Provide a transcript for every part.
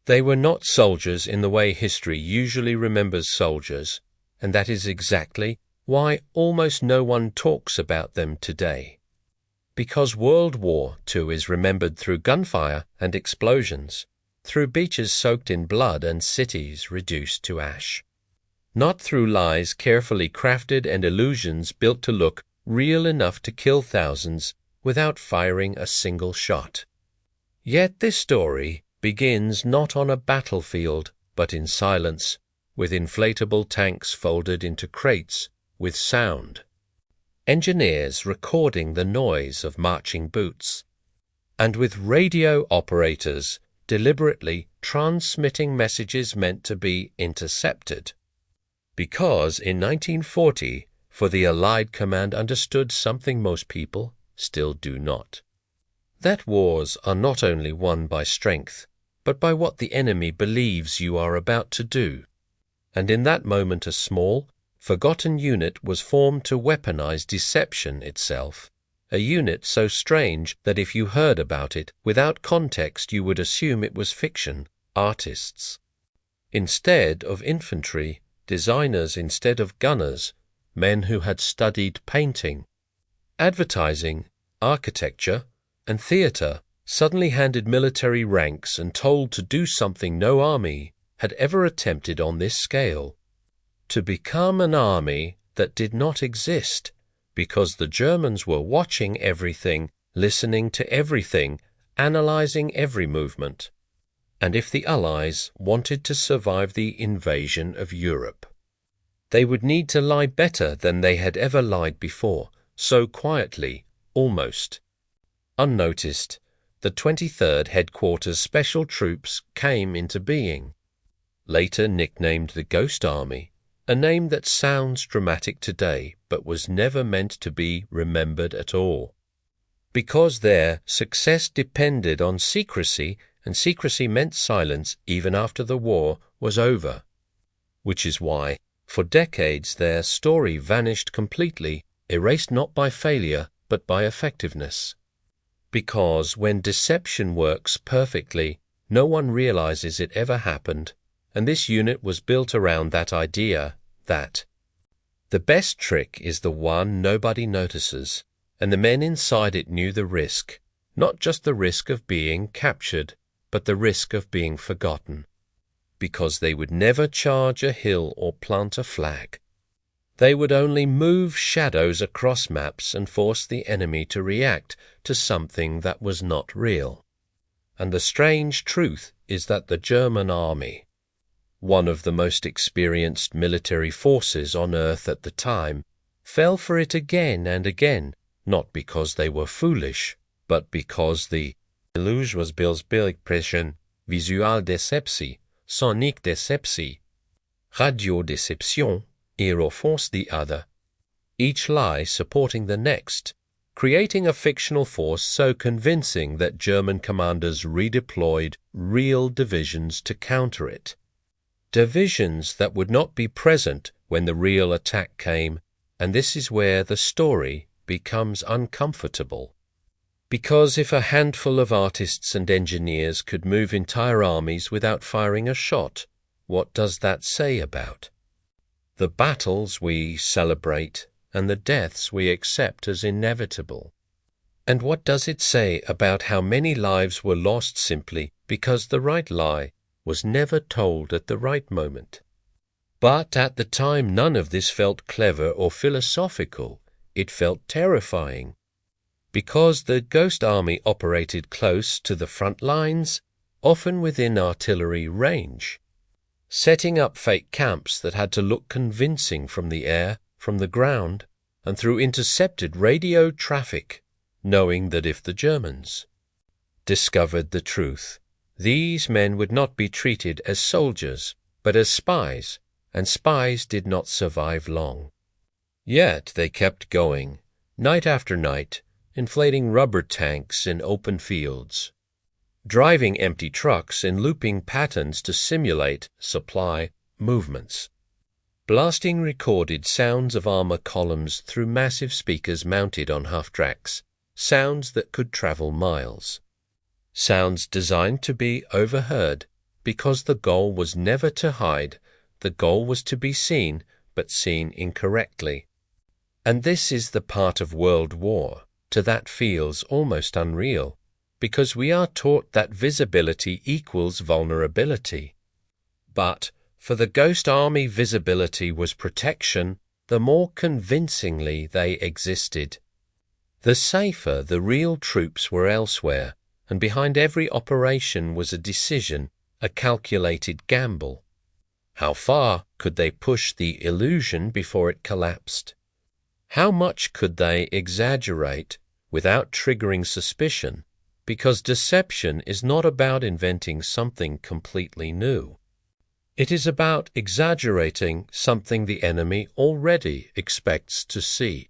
They were not soldiers in the way history usually remembers soldiers, and that is exactly why almost no one talks about them today. Because World War II is remembered through gunfire and explosions, through beaches soaked in blood and cities reduced to ash. Not through lies carefully crafted and illusions built to look real enough to kill thousands without firing a single shot. Yet this story begins not on a battlefield, but in silence, with inflatable tanks folded into crates, with sound. Engineers recording the noise of marching boots, and with radio operators deliberately transmitting messages meant to be intercepted. Because in 1940, for the Allied command understood something most people still do not. That wars are not only won by strength, but by what the enemy believes you are about to do. And in that moment a small, forgotten unit was formed to weaponize deception itself, a unit so strange that if you heard about it without context you would assume it was fiction, artists. Instead of infantry, designers instead of gunners, men who had studied painting, advertising, architecture, and theater, suddenly handed military ranks and told to do something no army had ever attempted on this scale. To become an army that did not exist, because the Germans were watching everything, listening to everything, analyzing every movement. And if the Allies wanted to survive the invasion of Europe, they would need to lie better than they had ever lied before, so quietly, almost. Unnoticed, the 23rd Headquarters Special Troops came into being, later nicknamed the Ghost Army, a name that sounds dramatic today but was never meant to be remembered at all. Because their success depended on secrecy, and secrecy meant silence even after the war was over. Which is why, for decades, their story vanished completely, erased not by failure but by effectiveness. Because when deception works perfectly, no one realizes it ever happened, and this unit was built around that idea that the best trick is the one nobody notices, and the men inside it knew the risk, not just the risk of being captured, but the risk of being forgotten, because they would never charge a hill or plant a flag. They would only move shadows across maps and force the enemy to react to something that was not real. And the strange truth is that the German army, one of the most experienced military forces on earth at the time, fell for it again and again, not because they were foolish, but because the illusion was Bildpressing, Visualdeceptie, Sonicdeceptie, Radiodeception, force the other, each lie supporting the next, creating a fictional force so convincing that German commanders redeployed real divisions to counter it. Divisions that would not be present when the real attack came, and this is where the story becomes uncomfortable. Because if a handful of artists and engineers could move entire armies without firing a shot, what does that say about the battles we celebrate and the deaths we accept as inevitable? And what does it say about how many lives were lost simply because the right lie was never told at the right moment? But at the time none of this felt clever or philosophical. It felt terrifying. Because the Ghost Army operated close to the front lines, often within artillery range, setting up fake camps that had to look convincing from the air, from the ground, and through intercepted radio traffic, knowing that if the Germans discovered the truth, these men would not be treated as soldiers, but as spies, and spies did not survive long. Yet they kept going, night after night, inflating rubber tanks in open fields, driving empty trucks in looping patterns to simulate supply movements, blasting recorded sounds of armor columns through massive speakers mounted on half-tracks, sounds that could travel miles, sounds designed to be overheard because the goal was never to hide, the goal was to be seen, but seen incorrectly. And this is the part of World War that feels almost unreal, because we are taught that visibility equals vulnerability. But for the Ghost Army, visibility was protection, the more convincingly they existed. The safer the real troops were elsewhere, and behind every operation was a decision, a calculated gamble. How far could they push the illusion before it collapsed? How much could they exaggerate without triggering suspicion? Because deception is not about inventing something completely new. It is about exaggerating something the enemy already expects to see.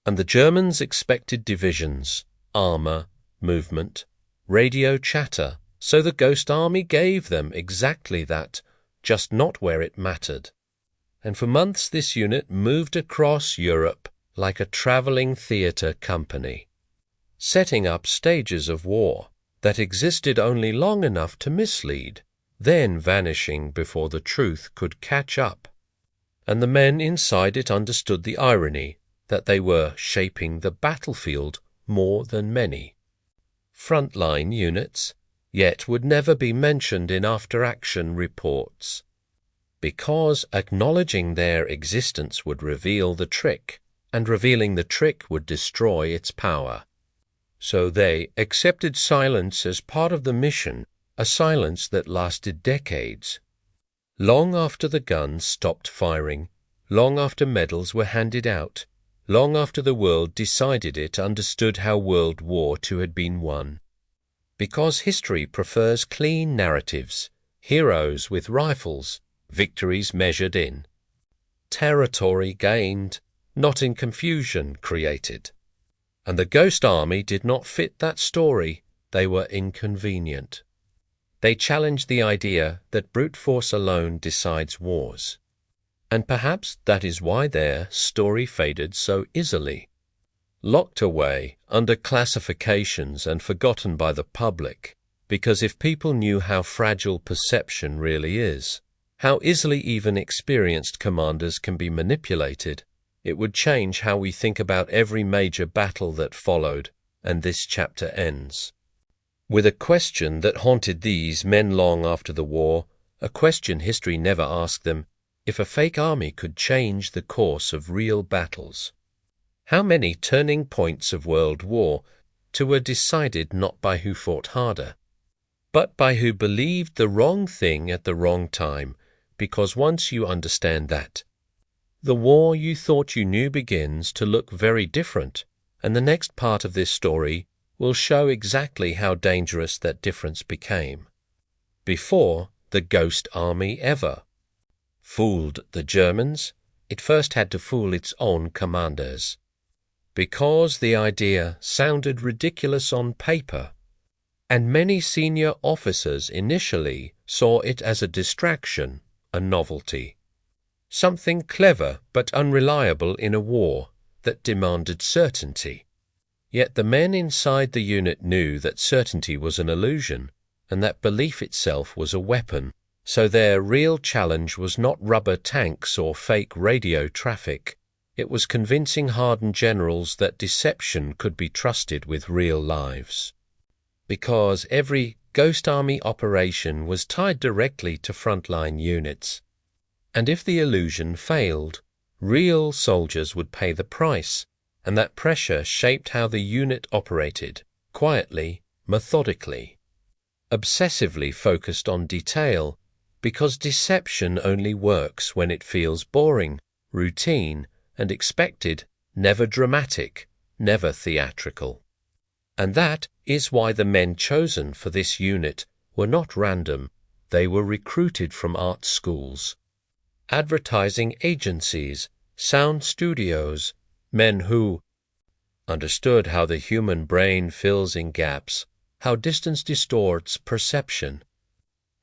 And the Germans expected divisions, armor, movement, radio chatter, so the Ghost Army gave them exactly that, just not where it mattered. And for months this unit moved across Europe like a traveling theater company, setting up stages of war that existed only long enough to mislead, then vanishing before the truth could catch up. And the men inside it understood the irony that they were shaping the battlefield more than many. Frontline units, yet would never be mentioned in after-action reports, because acknowledging their existence would reveal the trick, and revealing the trick would destroy its power. So they accepted silence as part of the mission, a silence that lasted decades. Long after the guns stopped firing, long after medals were handed out, long after the world decided it understood how World War II had been won. Because history prefers clean narratives, heroes with rifles, victories measured in territory gained, not in confusion created. And the Ghost Army did not fit that story. They were inconvenient. They challenged the idea that brute force alone decides wars. And perhaps that is why their story faded so easily. Locked away under classifications and forgotten by the public, because if people knew how fragile perception really is, how easily even experienced commanders can be manipulated, it would change how we think about every major battle that followed, and this chapter ends with a question that haunted these men long after the war, a question history never asked them: if a fake army could change the course of real battles. How many turning points of World War II were decided not by who fought harder, but by who believed the wrong thing at the wrong time, because once you understand that, the war you thought you knew begins to look very different, and the next part of this story will show exactly how dangerous that difference became. Before the Ghost Army ever fooled the Germans, it first had to fool its own commanders. Because the idea sounded ridiculous on paper, and many senior officers initially saw it as a distraction, a novelty, something clever but unreliable in a war that demanded certainty. Yet the men inside the unit knew that certainty was an illusion, and that belief itself was a weapon. So their real challenge was not rubber tanks or fake radio traffic. It was convincing hardened generals that deception could be trusted with real lives. Because every Ghost Army operation was tied directly to frontline units. And if the illusion failed, real soldiers would pay the price, and that pressure shaped how the unit operated, quietly, methodically, obsessively focused on detail, because deception only works when it feels boring, routine, and expected, never dramatic, never theatrical. And that is why the men chosen for this unit were not random. They were recruited from art schools, advertising agencies, sound studios, men who understood how the human brain fills in gaps, how distance distorts perception,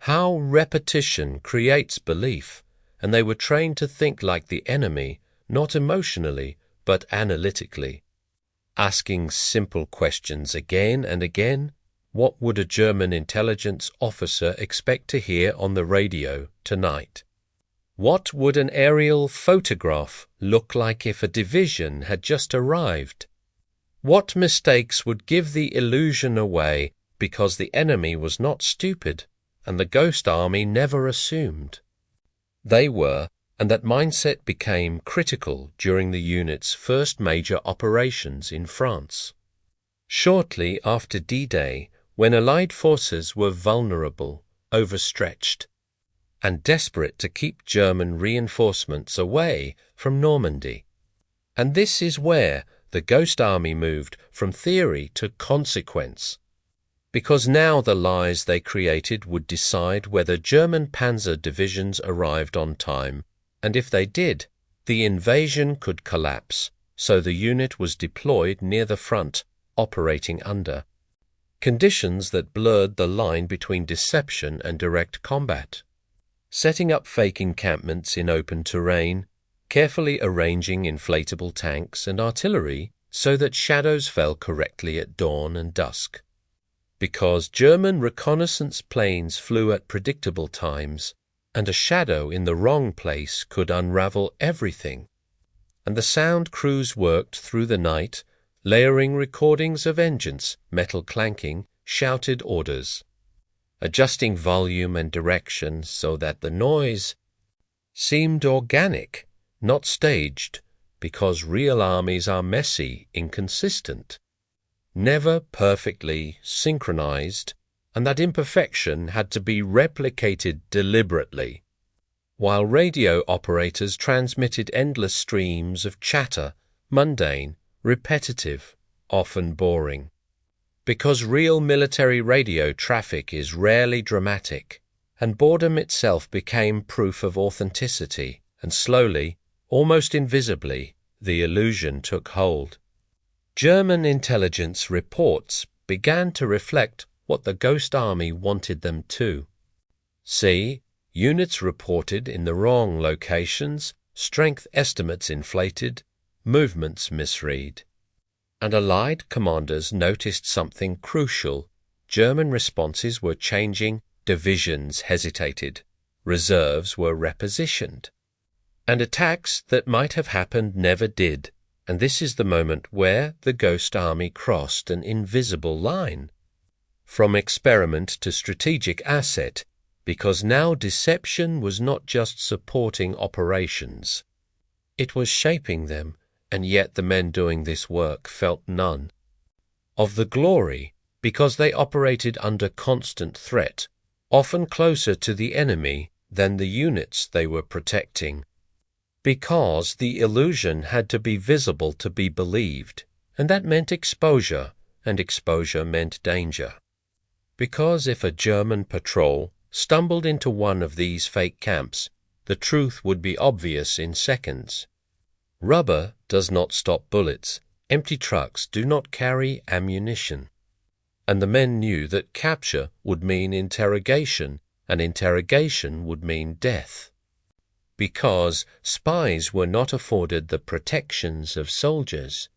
how repetition creates belief, and they were trained to think like the enemy, not emotionally, but analytically, asking simple questions again and again, What would a German intelligence officer expect to hear on the radio tonight? What would an aerial photograph look like if a division had just arrived? What mistakes would give the illusion away because the enemy was not stupid and the Ghost Army never assumed? They were, and that mindset became critical during the unit's first major operations in France. Shortly after D-Day, when Allied forces were vulnerable, overstretched, and desperate to keep German reinforcements away from Normandy. And this is where the Ghost Army moved from theory to consequence, because now the lies they created would decide whether German panzer divisions arrived on time, and if they did, the invasion could collapse, so the unit was deployed near the front, operating under conditions that blurred the line between deception and direct combat, setting up fake encampments in open terrain, carefully arranging inflatable tanks and artillery so that shadows fell correctly at dawn and dusk. Because German reconnaissance planes flew at predictable times, and a shadow in the wrong place could unravel everything, and the sound crews worked through the night, layering recordings of engines, metal clanking, shouted orders, adjusting volume and direction so that the noise seemed organic, not staged, because real armies are messy, inconsistent, never perfectly synchronized, and that imperfection had to be replicated deliberately, while radio operators transmitted endless streams of chatter, mundane, repetitive, often boring. Because real military radio traffic is rarely dramatic, and boredom itself became proof of authenticity, and slowly, almost invisibly, the illusion took hold. German intelligence reports began to reflect what the Ghost Army wanted them to. See, units reported in the wrong locations, strength estimates inflated, movements misread. And Allied commanders noticed something crucial. German responses were changing, divisions hesitated, reserves were repositioned. And attacks that might have happened never did, and this is the moment where the Ghost Army crossed an invisible line. From experiment to strategic asset, because now deception was not just supporting operations. It was shaping them, and yet the men doing this work felt none of the glory, because they operated under constant threat, often closer to the enemy than the units they were protecting. Because the illusion had to be visible to be believed, and that meant exposure, and exposure meant danger. Because if a German patrol stumbled into one of these fake camps, the truth would be obvious in seconds. Rubber does not stop bullets, empty trucks do not carry ammunition. And the men knew that capture would mean interrogation, and interrogation would mean death. Because spies were not afforded the protections of soldiers.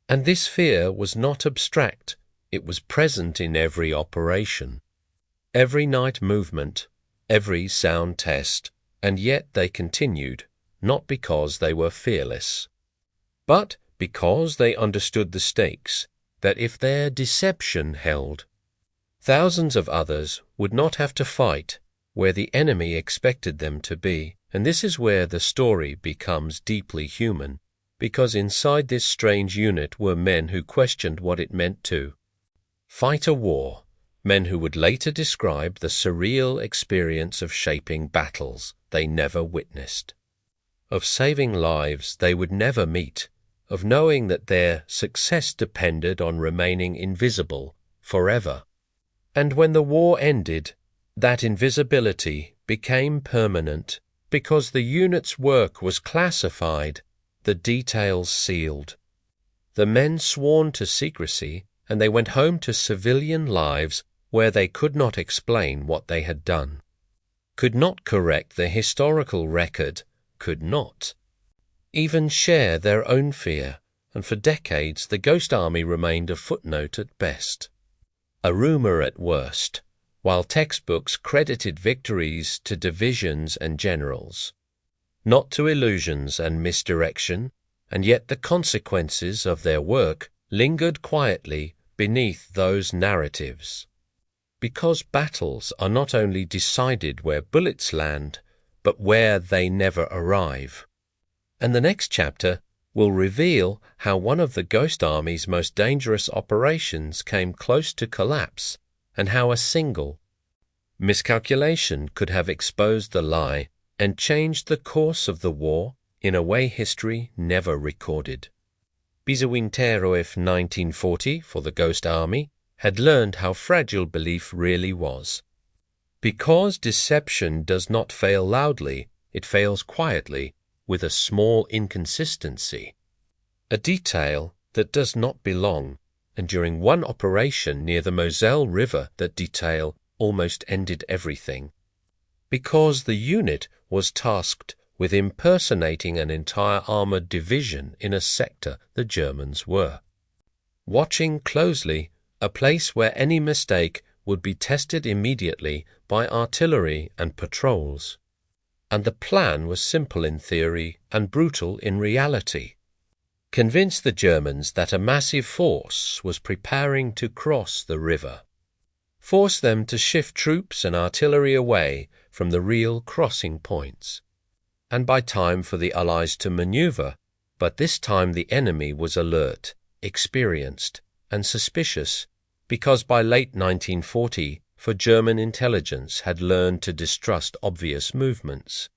And this fear was not abstract, it was present in every operation, every night movement, every sound test, and yet they continued, not because they were fearless, but because they understood the stakes, that if their deception held, thousands of others would not have to fight where the enemy expected them to be. And this is where the story becomes deeply human, because inside this strange unit were men who questioned what it meant to fight a war, men who would later describe the surreal experience of shaping battles they never witnessed, of saving lives they would never meet, of knowing that their success depended on remaining invisible forever. And when the war ended, that invisibility became permanent, because the unit's work was classified, the details sealed. The men sworn to secrecy, and they went home to civilian lives where they could not explain what they had done, could not correct the historical record, could not even share their own fear, and for decades the Ghost Army remained a footnote at best. a rumor at worst, while textbooks credited victories to divisions and generals, not to illusions and misdirection, and yet the consequences of their work lingered quietly beneath those narratives. Because battles are not only decided where bullets land, but where they never arrive. And the next chapter will reveal how one of the Ghost Army's most dangerous operations came close to collapse, and how a single miscalculation could have exposed the lie and changed the course of the war in a way history never recorded. WWII 1940 for the Ghost Army had learned how fragile belief really was. Because deception does not fail loudly, it fails quietly with a small inconsistency, a detail that does not belong, and during one operation near the Moselle River that detail almost ended everything. Because the unit was tasked with impersonating an entire armored division in a sector the Germans were. Watching closely, a place where any mistake would be tested immediately by artillery and patrols. And the plan was simple in theory and brutal in reality. Convince the Germans that a massive force was preparing to cross the river. Force them to shift troops and artillery away from the real crossing points. And buy time for the Allies to maneuver, but this time the enemy was alert, experienced, and suspicious, because by late 1940, for German intelligence had learned to distrust obvious movements.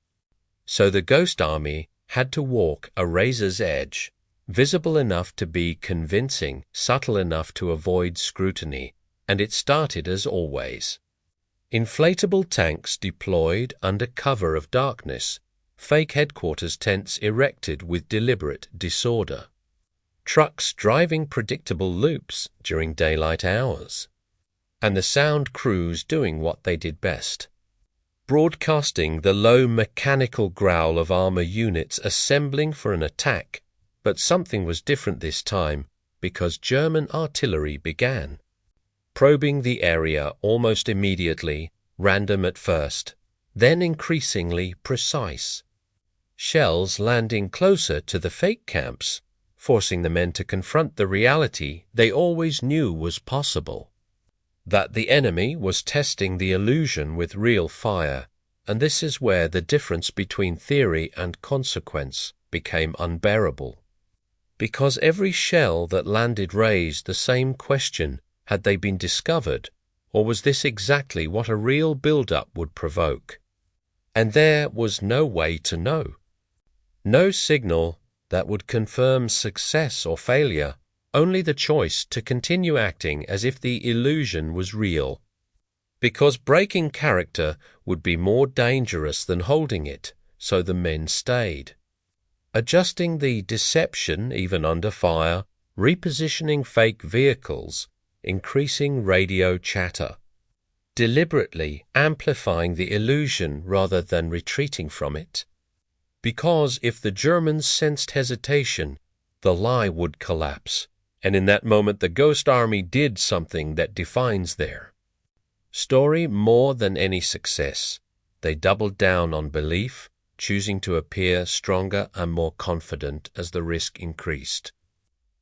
So the Ghost Army had to walk a razor's edge, visible enough to be convincing, subtle enough to avoid scrutiny, and it started as always. Inflatable tanks deployed under cover of darkness, fake headquarters tents erected with deliberate disorder, trucks driving predictable loops during daylight hours, and the sound crews doing what they did best, broadcasting the low mechanical growl of armor units assembling for an attack. But something was different this time, because German artillery began, probing the area almost immediately, random at first, then increasingly precise. Shells landing closer to the fake camps, forcing the men to confront the reality they always knew was possible, that the enemy was testing the illusion with real fire, and this is where the difference between theory and consequence became unbearable. Because every shell that landed raised the same question: had they been discovered, or was this exactly what a real build-up would provoke? And there was no way to know. No signal that would confirm success or failure, only the choice to continue acting as if the illusion was real. Because breaking character would be more dangerous than holding it, so the men stayed. Adjusting the deception even under fire, repositioning fake vehicles, increasing radio chatter, deliberately amplifying the illusion rather than retreating from it. Because if the Germans sensed hesitation, the lie would collapse, and in that moment the Ghost Army did something that defines their story more than any success. They doubled down on belief, choosing to appear stronger and more confident as the risk increased.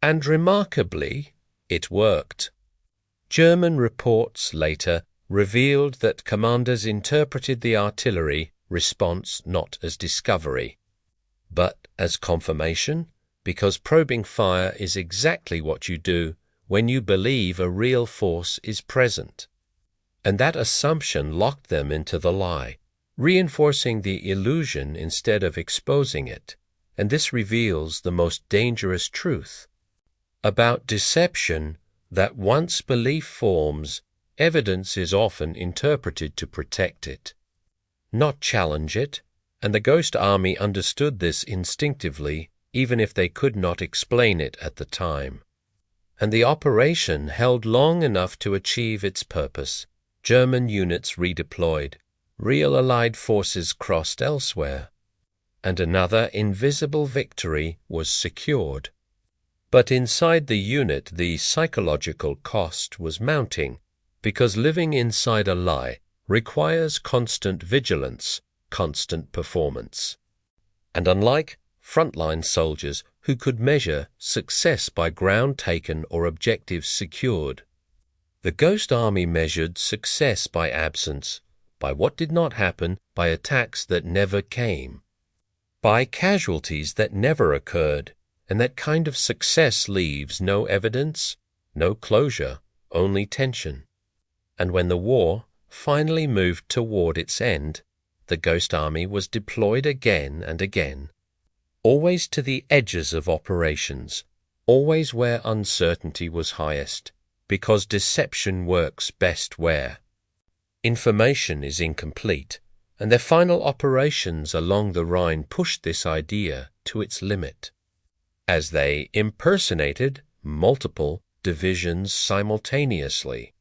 And remarkably, it worked. German reports later revealed that commanders interpreted the artillery response not as discovery, but as confirmation, because probing fire is exactly what you do when you believe a real force is present. And that assumption locked them into the lie, reinforcing the illusion instead of exposing it, and this reveals the most dangerous truth about deception, that once belief forms, evidence is often interpreted to protect it, not challenge it, and the Ghost Army understood this instinctively, even if they could not explain it at the time. And the operation held long enough to achieve its purpose. German units redeployed, real Allied forces crossed elsewhere, and another invisible victory was secured. But inside the unit, the psychological cost was mounting, because living inside a lie requires constant vigilance, constant performance. And unlike frontline soldiers who could measure success by ground taken or objectives secured, the Ghost Army measured success by absence, by what did not happen, by attacks that never came, by casualties that never occurred, and that kind of success leaves no evidence, no closure, only tension. And when the war finally moved toward its end, the Ghost Army was deployed again and again, always to the edges of operations, always where uncertainty was highest, because deception works best where information is incomplete, and their final operations along the Rhine pushed this idea to its limit, as they impersonated multiple divisions simultaneously,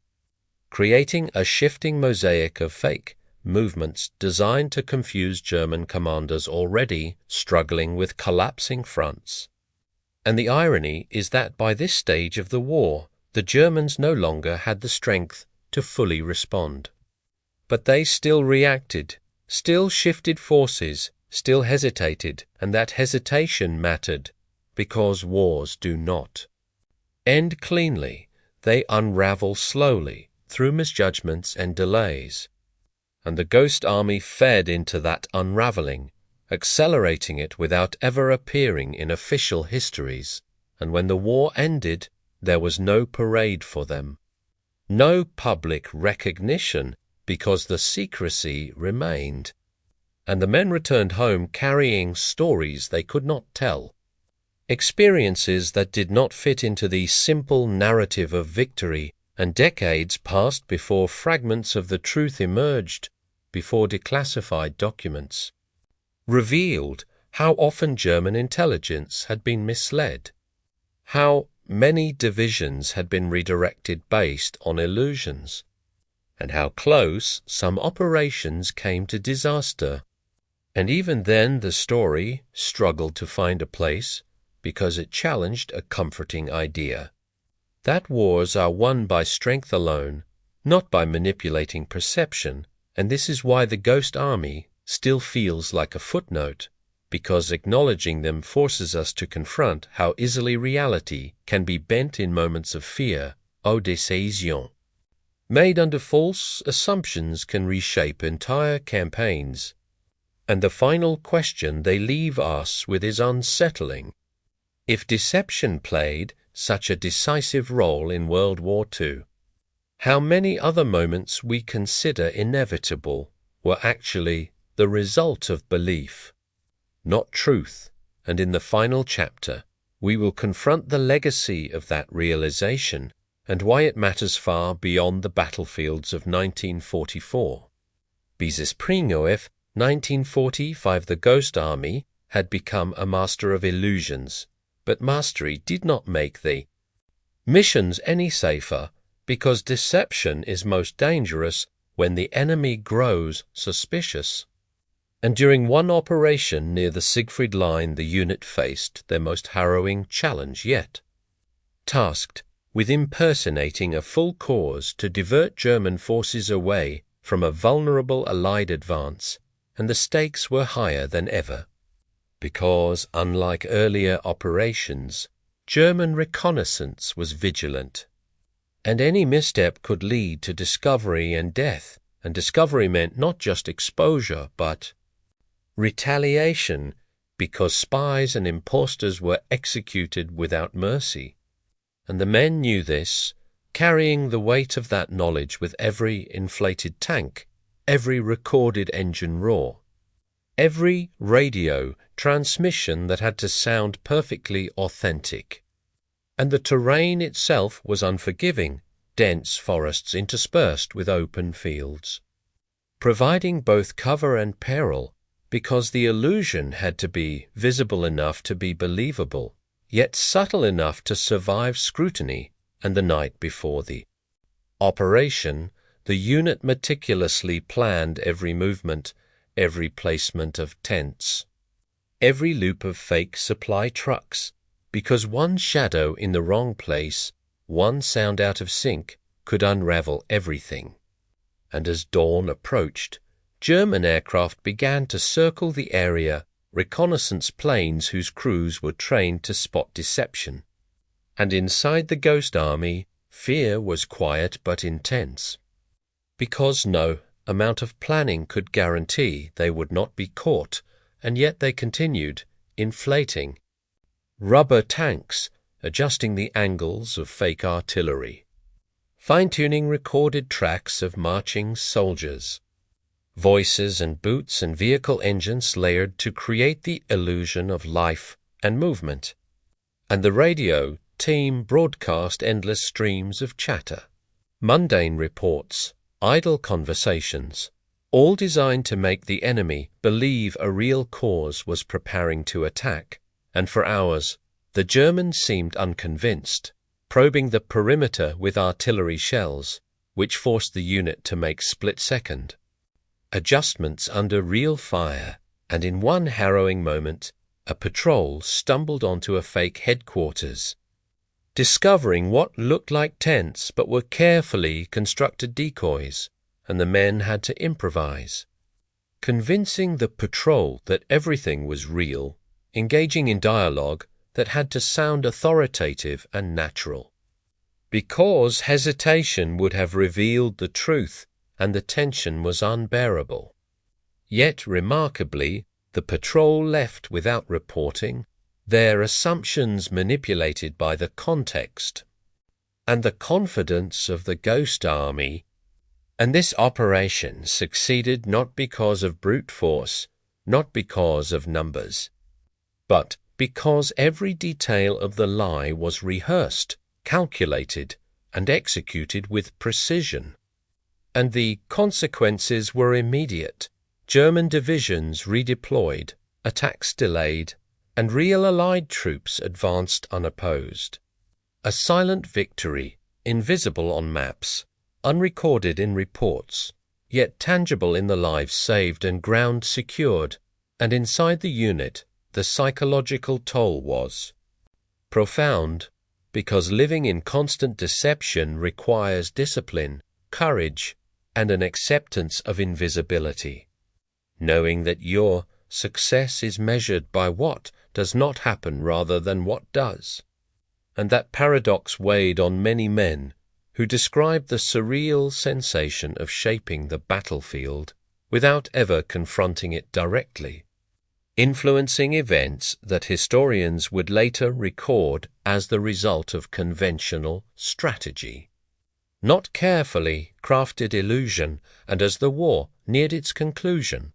creating a shifting mosaic of fake movements designed to confuse German commanders already struggling with collapsing fronts. And the irony is that by this stage of the war, the Germans no longer had the strength to fully respond. But they still reacted, still shifted forces, still hesitated, and that hesitation mattered, because wars do not end cleanly. They unravel slowly through misjudgments and delays. And the Ghost Army fed into that unraveling, accelerating it without ever appearing in official histories. And when the war ended, there was no parade for them, no public recognition, because the secrecy remained. And the men returned home carrying stories they could not tell, experiences that did not fit into the simple narrative of victory, and decades passed before fragments of the truth emerged, before declassified documents revealed how often German intelligence had been misled, how many divisions had been redirected based on illusions, and how close some operations came to disaster. And even then the story struggled to find a place because it challenged a comforting idea, that wars are won by strength alone, not by manipulating perception, and this is why the Ghost Army still feels like a footnote, because acknowledging them forces us to confront how easily reality can be bent in moments of fear, ou décision. Made under false assumptions can reshape entire campaigns. And the final question they leave us with is unsettling. If deception played such a decisive role in World War II, how many other moments we consider inevitable were actually the result of belief, not truth? And in the final chapter, we will confront the legacy of that realization and why it matters far beyond the battlefields of 1944. Bis Pringoef, 1945, the Ghost Army had become a master of illusions, but mastery did not make the missions any safer, because deception is most dangerous when the enemy grows suspicious. And during one operation near the Siegfried Line, the unit faced their most harrowing challenge yet. Tasked with impersonating a full cause to divert German forces away from a vulnerable Allied advance, and the stakes were higher than ever, because, unlike earlier operations, German reconnaissance was vigilant, and any misstep could lead to discovery and death, and discovery meant not just exposure, but retaliation, because spies and impostors were executed without mercy. And the men knew this, carrying the weight of that knowledge with every inflated tank, every recorded engine roar, every radio transmission that had to sound perfectly authentic. And the terrain itself was unforgiving, dense forests interspersed with open fields, providing both cover and peril, because the illusion had to be visible enough to be believable, yet subtle enough to survive scrutiny. And the night before the operation, the unit meticulously planned every movement, every placement of tents, every loop of fake supply trucks, because one shadow in the wrong place, one sound out of sync, could unravel everything. And as dawn approached, German aircraft began to circle the area, reconnaissance planes whose crews were trained to spot deception. And inside the Ghost Army, fear was quiet but intense, because no amount of planning could guarantee they would not be caught, and yet they continued, inflating rubber tanks, adjusting the angles of fake artillery, fine-tuning recorded tracks of marching soldiers, voices and boots and vehicle engines layered to create the illusion of life and movement, and the radio team broadcast endless streams of chatter, mundane reports, idle conversations, all designed to make the enemy believe a real cause was preparing to attack. And for hours, the Germans seemed unconvinced, probing the perimeter with artillery shells, which forced the unit to make split-second adjustments under real fire, and in one harrowing moment, a patrol stumbled onto a fake headquarters, discovering what looked like tents but were carefully constructed decoys, and the men had to improvise, convincing the patrol that everything was real, engaging in dialogue that had to sound authoritative and natural, because hesitation would have revealed the truth and the tension was unbearable. Yet, remarkably, the patrol left without reporting, their assumptions manipulated by the context and the confidence of the Ghost Army. And this operation succeeded not because of brute force, not because of numbers, but because every detail of the lie was rehearsed, calculated, and executed with precision. And the consequences were immediate. German divisions redeployed, attacks delayed, and real Allied troops advanced unopposed. A silent victory, invisible on maps, unrecorded in reports, yet tangible in the lives saved and ground secured, and inside the unit, the psychological toll was profound, because living in constant deception requires discipline, courage, and an acceptance of invisibility, knowing that your success is measured by what does not happen rather than what does. And that paradox weighed on many men who described the surreal sensation of shaping the battlefield without ever confronting it directly, influencing events that historians would later record as the result of conventional strategy, not carefully crafted illusion. And as the war neared its conclusion,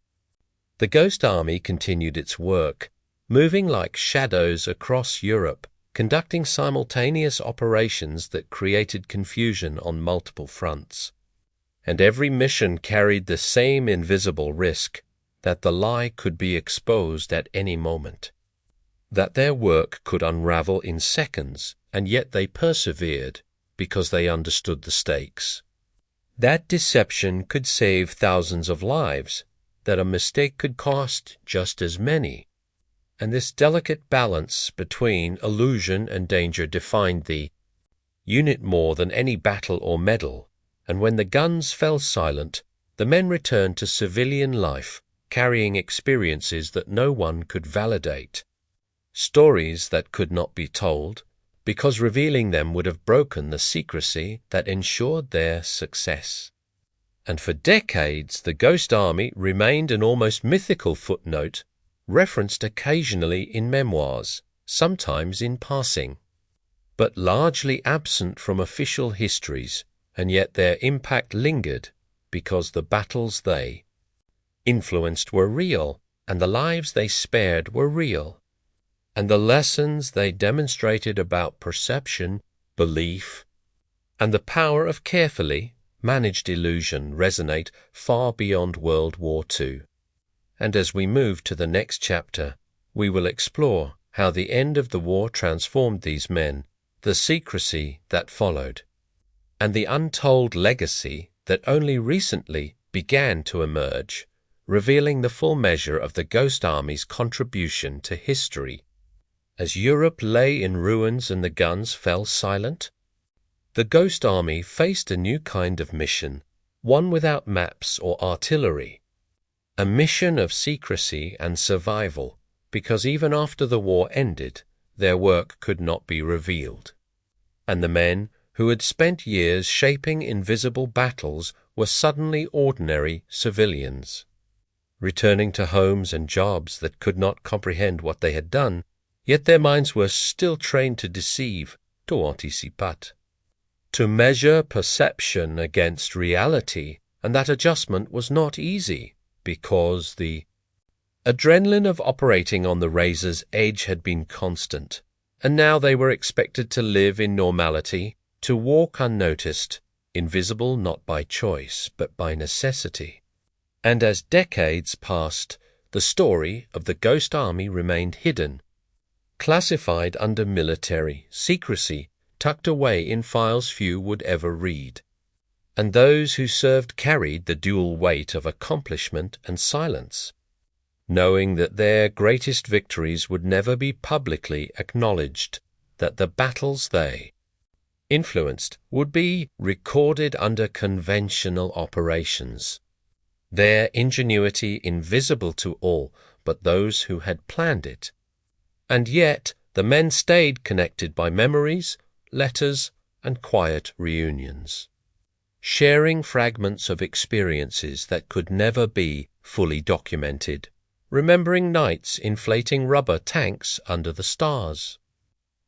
the Ghost Army continued its work, moving like shadows across Europe, conducting simultaneous operations that created confusion on multiple fronts. And every mission carried the same invisible risk, that the lie could be exposed at any moment, that their work could unravel in seconds, and yet they persevered because they understood the stakes. That deception could save thousands of lives, that a mistake could cost just as many. And this delicate balance between illusion and danger defined the unit more than any battle or medal, and when the guns fell silent, the men returned to civilian life, carrying experiences that no one could validate, stories that could not be told, because revealing them would have broken the secrecy that ensured their success. And for decades the Ghost Army remained an almost mythical footnote, referenced occasionally in memoirs, sometimes in passing, but largely absent from official histories, and yet their impact lingered because the battles they influenced were real, and the lives they spared were real, and the lessons they demonstrated about perception, belief, and the power of carefully managed illusion resonate far beyond World War II. And as we move to the next chapter, we will explore how the end of the war transformed these men, the secrecy that followed, and the untold legacy that only recently began to emerge, revealing the full measure of the Ghost Army's contribution to history. As Europe lay in ruins and the guns fell silent, the Ghost Army faced a new kind of mission, one without maps or artillery. A mission of secrecy and survival, because even after the war ended, their work could not be revealed. And the men who had spent years shaping invisible battles were suddenly ordinary civilians, returning to homes and jobs that could not comprehend what they had done, yet their minds were still trained to deceive, to anticipat, to measure perception against reality, and that adjustment was not easy, because the adrenaline of operating on the razor's edge had been constant, and now they were expected to live in normality, to walk unnoticed, invisible not by choice but by necessity. And as decades passed, the story of the Ghost Army remained hidden, classified under military secrecy, tucked away in files few would ever read. And those who served carried the dual weight of accomplishment and silence, knowing that their greatest victories would never be publicly acknowledged, that the battles they influenced would be recorded under conventional operations, their ingenuity invisible to all but those who had planned it. And yet the men stayed connected by memories, letters, and quiet reunions, sharing fragments of experiences that could never be fully documented, remembering nights inflating rubber tanks under the stars,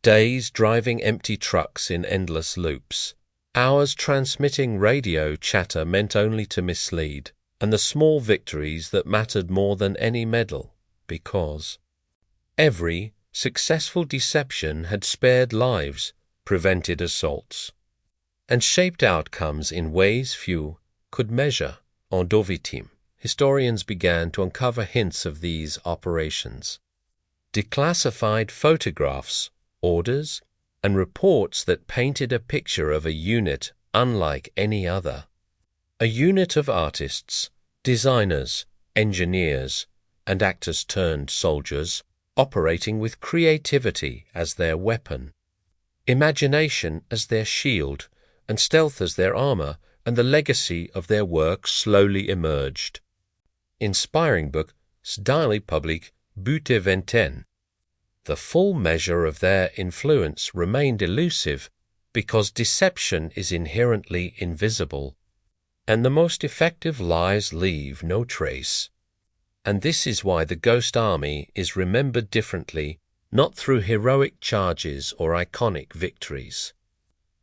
days driving empty trucks in endless loops, hours transmitting radio chatter meant only to mislead, and the small victories that mattered more than any medal, because every successful deception had spared lives, prevented assaults, and shaped outcomes in ways few could measure. En dovitim, historians began to uncover hints of these operations. Declassified photographs, orders, and reports that painted a picture of a unit unlike any other. A unit of artists, designers, engineers, and actors-turned-soldiers operating with creativity as their weapon, imagination as their shield, and stealth as their armor, and the legacy of their work slowly emerged. Inspiring book, Style public, Bute Venten. The full measure of their influence remained elusive, because deception is inherently invisible, and the most effective lies leave no trace. And this is why the Ghost Army is remembered differently, not through heroic charges or iconic victories,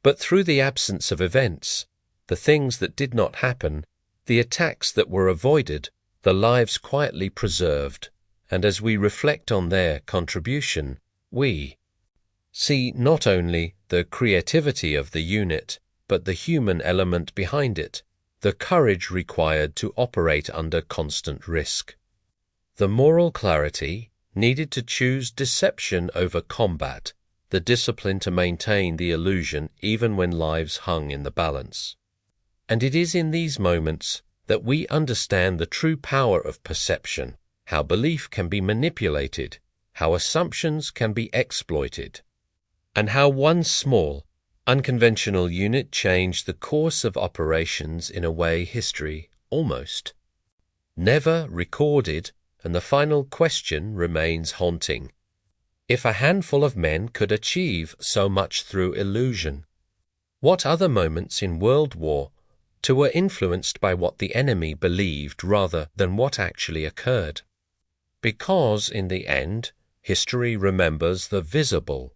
but through the absence of events, the things that did not happen, the attacks that were avoided, the lives quietly preserved. And as we reflect on their contribution, we see not only the creativity of the unit, but the human element behind it, the courage required to operate under constant risk, the moral clarity needed to choose deception over combat, the discipline to maintain the illusion even when lives hung in the balance. And it is in these moments that we understand the true power of perception, how belief can be manipulated, how assumptions can be exploited, and how one small, unconventional unit changed the course of operations in a way history almost never recorded. And the final question remains haunting. If a handful of men could achieve so much through illusion, what other moments in World War II were influenced by what the enemy believed rather than what actually occurred? Because, in the end, history remembers the visible,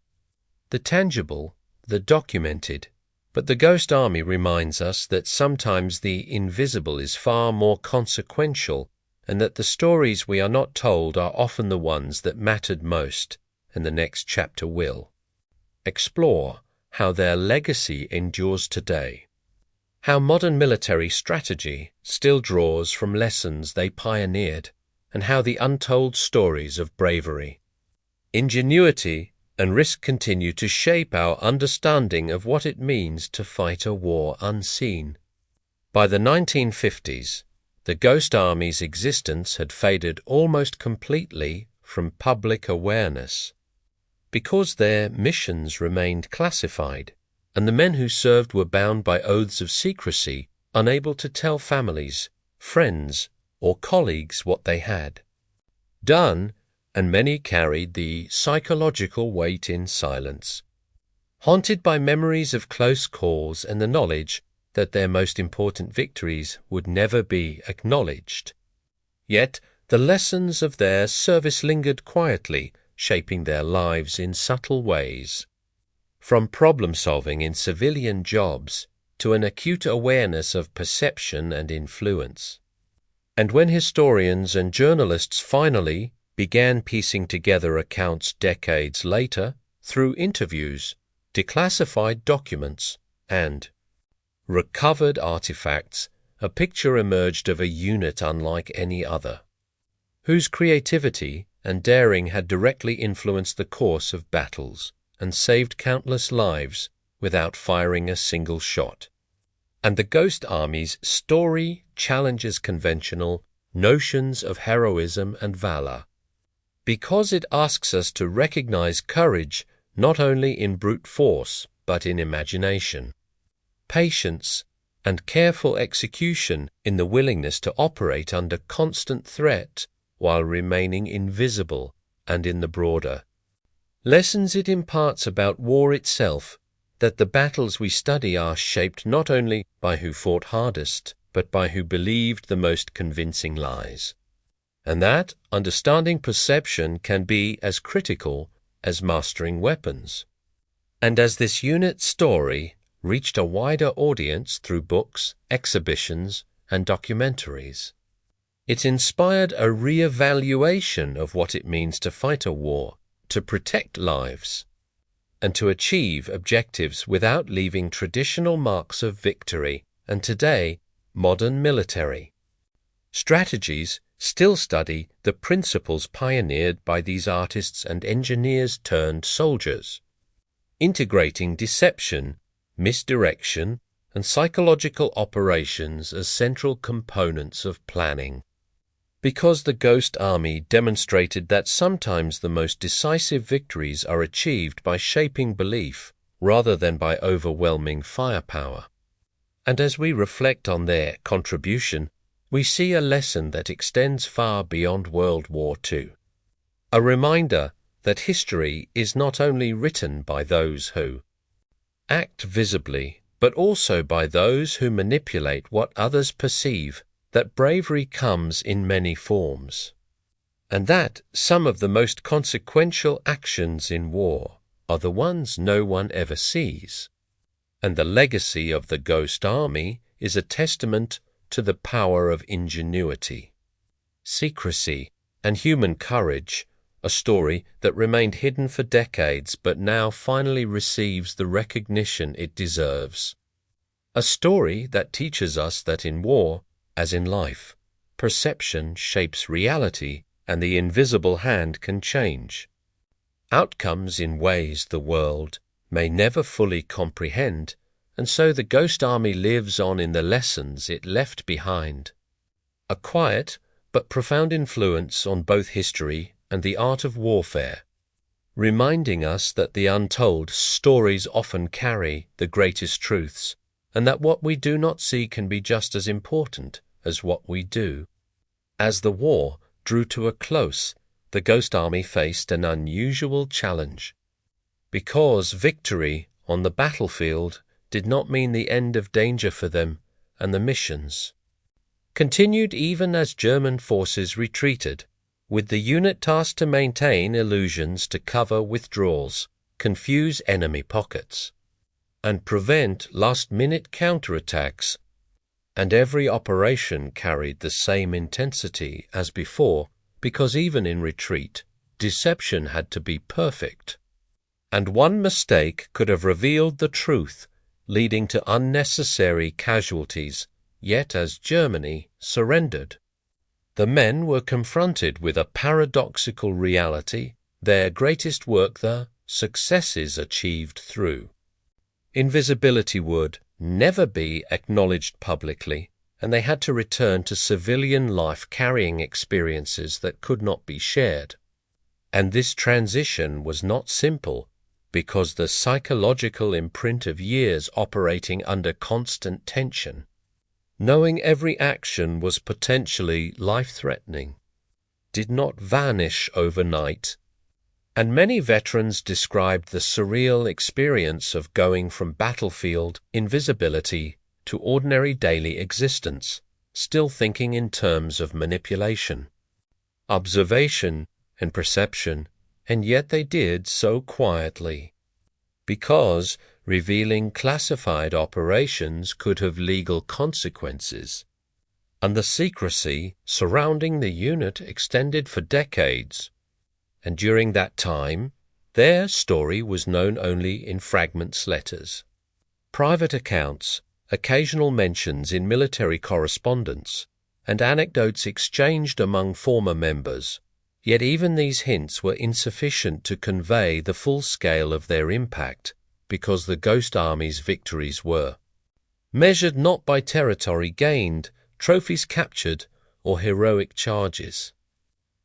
the tangible, the documented. But the Ghost Army reminds us that sometimes the invisible is far more consequential, and that the stories we are not told are often the ones that mattered most, and the next chapter will explore how their legacy endures today, how modern military strategy still draws from lessons they pioneered, and how the untold stories of bravery, ingenuity, and risk continue to shape our understanding of what it means to fight a war unseen. By the 1950s, the Ghost Army's existence had faded almost completely from public awareness, because their missions remained classified, and the men who served were bound by oaths of secrecy, unable to tell families, friends, or colleagues what they had done, and many carried the psychological weight in silence, haunted by memories of close calls and the knowledge that their most important victories would never be acknowledged. Yet the lessons of their service lingered quietly, shaping their lives in subtle ways. From problem-solving in civilian jobs to an acute awareness of perception and influence. And when historians and journalists finally began piecing together accounts decades later through interviews, declassified documents, and recovered artifacts, a picture emerged of a unit unlike any other, whose creativity and daring had directly influenced the course of battles and saved countless lives without firing a single shot. And the Ghost Army's story challenges conventional notions of heroism and valor, because it asks us to recognize courage not only in brute force but in imagination, patience, and careful execution in the willingness to operate under constant threat while remaining invisible and in the broader lessons it imparts about war itself, that the battles we study are shaped not only by who fought hardest, but by who believed the most convincing lies, and that understanding perception can be as critical as mastering weapons. And as this unit's story reached a wider audience through books, exhibitions, and documentaries, it inspired a re-evaluation of what it means to fight a war, to protect lives, and to achieve objectives without leaving traditional marks of victory and today modern military strategies still study the principles pioneered by these artists and engineers turned soldiers, integrating deception, misdirection, and psychological operations as central components of planning. Because the Ghost Army demonstrated that sometimes the most decisive victories are achieved by shaping belief rather than by overwhelming firepower. And as we reflect on their contribution, we see a lesson that extends far beyond World War II. A reminder that history is not only written by those who act visibly, but also by those who manipulate what others perceive, that bravery comes in many forms, and that some of the most consequential actions in war are the ones no one ever sees. And the legacy of the Ghost Army is a testament to the power of ingenuity, secrecy, and human courage, a story that remained hidden for decades but now finally receives the recognition it deserves. A story that teaches us that in war, as in life, perception shapes reality and the invisible hand can change outcomes in ways the world may never fully comprehend, and so the Ghost Army lives on in the lessons it left behind. A quiet but profound influence on both history and the art of warfare, reminding us that the untold stories often carry the greatest truths, and that what we do not see can be just as important as what we do. As the war drew to a close, the Ghost Army faced an unusual challenge, because victory on the battlefield did not mean the end of danger for them, and the missions continued even as German forces retreated, with the unit tasked to maintain illusions to cover withdrawals, confuse enemy pockets, and prevent last-minute counterattacks. And every operation carried the same intensity as before, because even in retreat, deception had to be perfect. And one mistake could have revealed the truth, leading to unnecessary casualties, yet as Germany surrendered, the men were confronted with a paradoxical reality, their greatest work the successes achieved through invisibility would never be acknowledged publicly, and they had to return to civilian life carrying experiences that could not be shared. And this transition was not simple, because the psychological imprint of years operating under constant tension, knowing every action was potentially life-threatening, did not vanish overnight, and many veterans described the surreal experience of going from battlefield invisibility to ordinary daily existence, still thinking in terms of manipulation, observation, and perception, and yet they did so quietly, because revealing classified operations could have legal consequences, and the secrecy surrounding the unit extended for decades, and during that time their story was known only in fragments letters, private accounts, occasional mentions in military correspondence, and anecdotes exchanged among former members. Yet even these hints were insufficient to convey the full scale of their impact, because the Ghost Army's victories were measured not by territory gained, trophies captured, or heroic charges,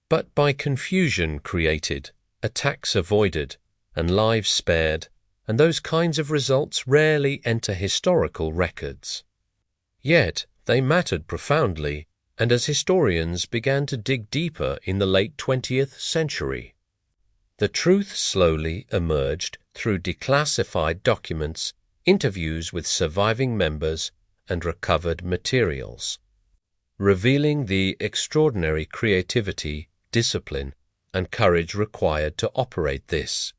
but by confusion created, attacks avoided, and lives spared, and those kinds of results rarely enter historical records. Yet they mattered profoundly, and as historians began to dig deeper in the late 20th century, the truth slowly emerged through declassified documents, interviews with surviving members, and recovered materials, revealing the extraordinary creativity, discipline, and courage required to operate this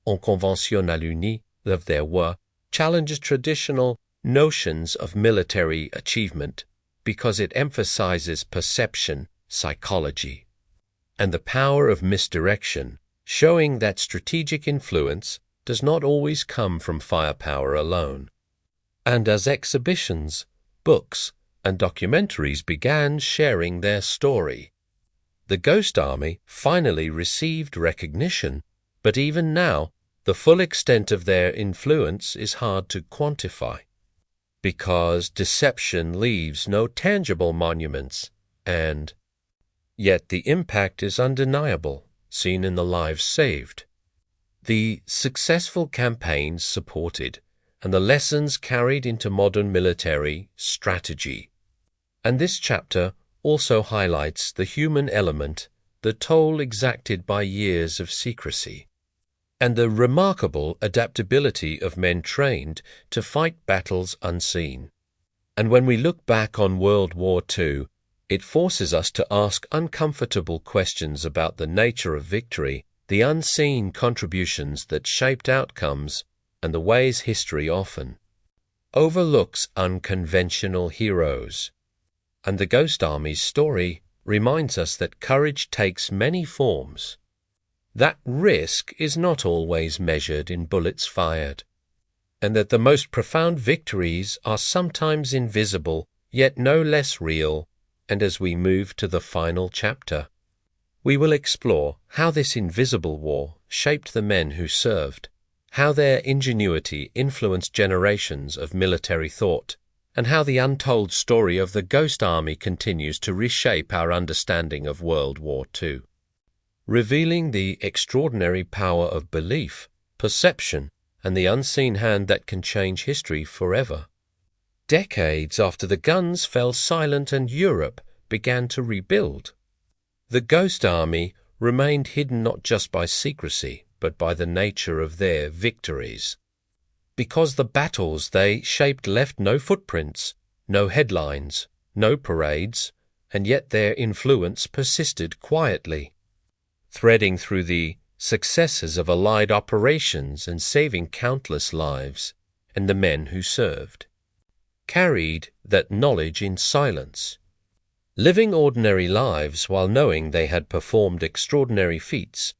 unconventionnel uni of their war challenges traditional notions of military achievement, because it emphasizes perception, psychology, and the power of misdirection, showing that strategic influence does not always come from firepower alone. And as exhibitions, books, and documentaries began sharing their story, the Ghost Army finally received recognition, but even now, the full extent of their influence is hard to quantify, because deception leaves no tangible monuments, and yet the impact is undeniable, seen in the lives saved, the successful campaigns supported, and the lessons carried into modern military strategy. And this chapter also highlights the human element, the toll exacted by years of secrecy, and the remarkable adaptability of men trained to fight battles unseen. And when we look back on World War II, it forces us to ask uncomfortable questions about the nature of victory, the unseen contributions that shaped outcomes, and the ways history often overlooks unconventional heroes. And the Ghost Army's story reminds us that courage takes many forms, that risk is not always measured in bullets fired, and that the most profound victories are sometimes invisible, yet no less real. And as we move to the final chapter, we will explore how this invisible war shaped the men who served, how their ingenuity influenced generations of military thought, and how the untold story of the Ghost Army continues to reshape our understanding of World War II, revealing the extraordinary power of belief, perception, and the unseen hand that can change history forever. Decades after the guns fell silent and Europe began to rebuild, the Ghost Army remained hidden not just by secrecy, but by the nature of their victories. Because the battles they shaped left no footprints, no headlines, no parades, and yet their influence persisted quietly, threading through the successes of Allied operations and saving countless lives, and the men who served carried that knowledge in silence, living ordinary lives while knowing they had performed extraordinary feats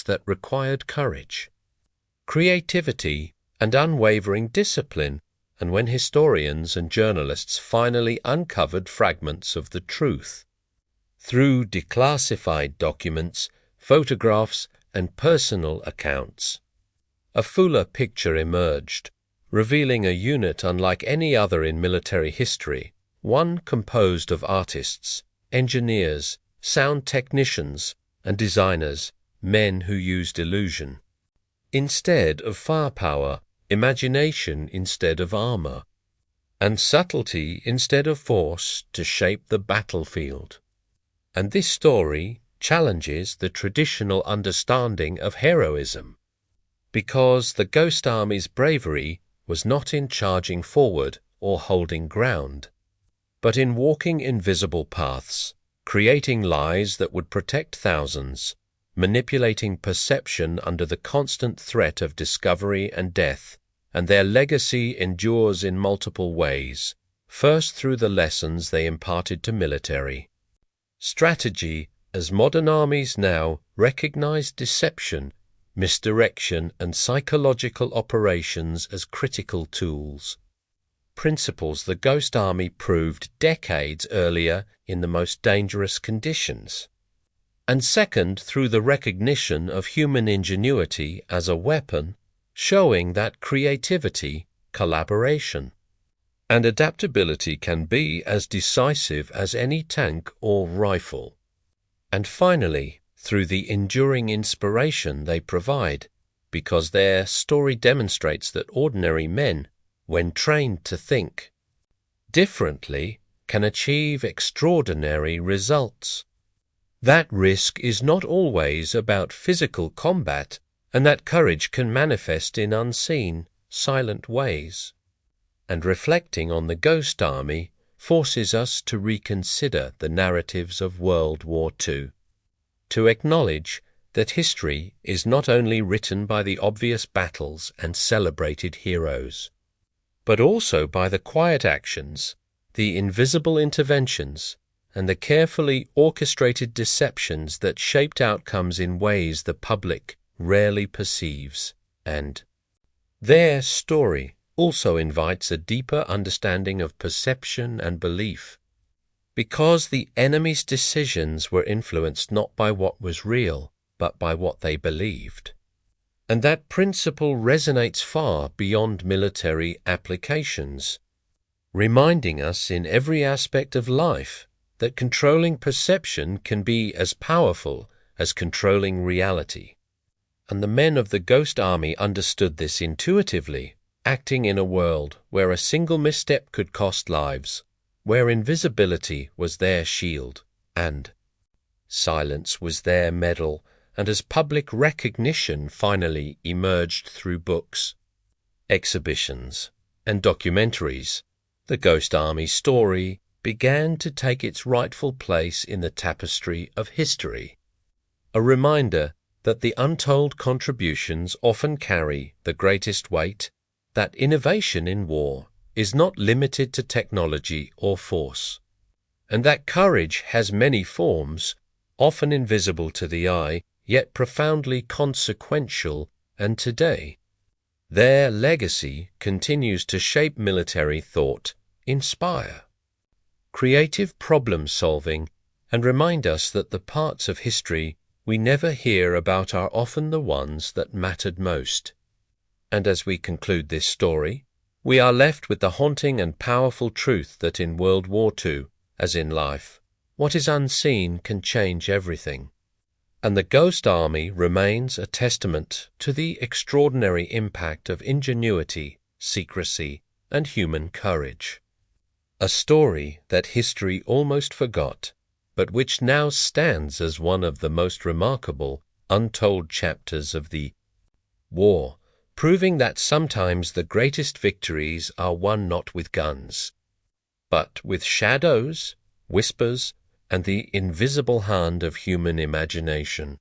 that required courage, creativity, and unwavering discipline. And when historians and journalists finally uncovered fragments of the truth, through declassified documents, photographs, and personal accounts, a fuller picture emerged, revealing a unit unlike any other in military history, one composed of artists, engineers, sound technicians, and designers, men who used illusion, instead of firepower, imagination instead of armor, and subtlety instead of force to shape the battlefield. And this story challenges the traditional understanding of heroism, because the Ghost Army's bravery was not in charging forward or holding ground, but in walking invisible paths, creating lies that would protect thousands, manipulating perception under the constant threat of discovery and death, and their legacy endures in multiple ways, first through the lessons they imparted to military strategy, as modern armies now recognize deception, misdirection, and psychological operations as critical tools. Principles the Ghost Army proved decades earlier in the most dangerous conditions. And second, through the recognition of human ingenuity as a weapon, showing that creativity, collaboration, and adaptability can be as decisive as any tank or rifle. And finally, through the enduring inspiration they provide, because their story demonstrates that ordinary men, when trained to think differently, can achieve extraordinary results. That risk is not always about physical combat, and that courage can manifest in unseen, silent ways. And reflecting on the Ghost Army forces us to reconsider the narratives of World War II, to acknowledge that history is not only written by the obvious battles and celebrated heroes, but also by the quiet actions, the invisible interventions, and the carefully orchestrated deceptions that shaped outcomes in ways the public rarely perceives. And their story also invites a deeper understanding of perception and belief, because the enemy's decisions were influenced not by what was real, but by what they believed. And that principle resonates far beyond military applications, reminding us in every aspect of life that controlling perception can be as powerful as controlling reality. And the men of the Ghost Army understood this intuitively, acting in a world where a single misstep could cost lives, where invisibility was their shield, and silence was their medal, and as public recognition finally emerged through books, exhibitions, and documentaries, the Ghost Army story began to take its rightful place in the tapestry of history, a reminder that the untold contributions often carry the greatest weight, that innovation in war is not limited to technology or force, and that courage has many forms, often invisible to the eye, yet profoundly consequential, and today their legacy continues to shape military thought, inspire creative problem-solving, and remind us that the parts of history we never hear about are often the ones that mattered most. And as we conclude this story, we are left with the haunting and powerful truth that in World War II, as in life, what is unseen can change everything. And the Ghost Army remains a testament to the extraordinary impact of ingenuity, secrecy, and human courage. A story that history almost forgot, but which now stands as one of the most remarkable, untold chapters of the war, proving that sometimes the greatest victories are won not with guns, but with shadows, whispers, and the invisible hand of human imagination.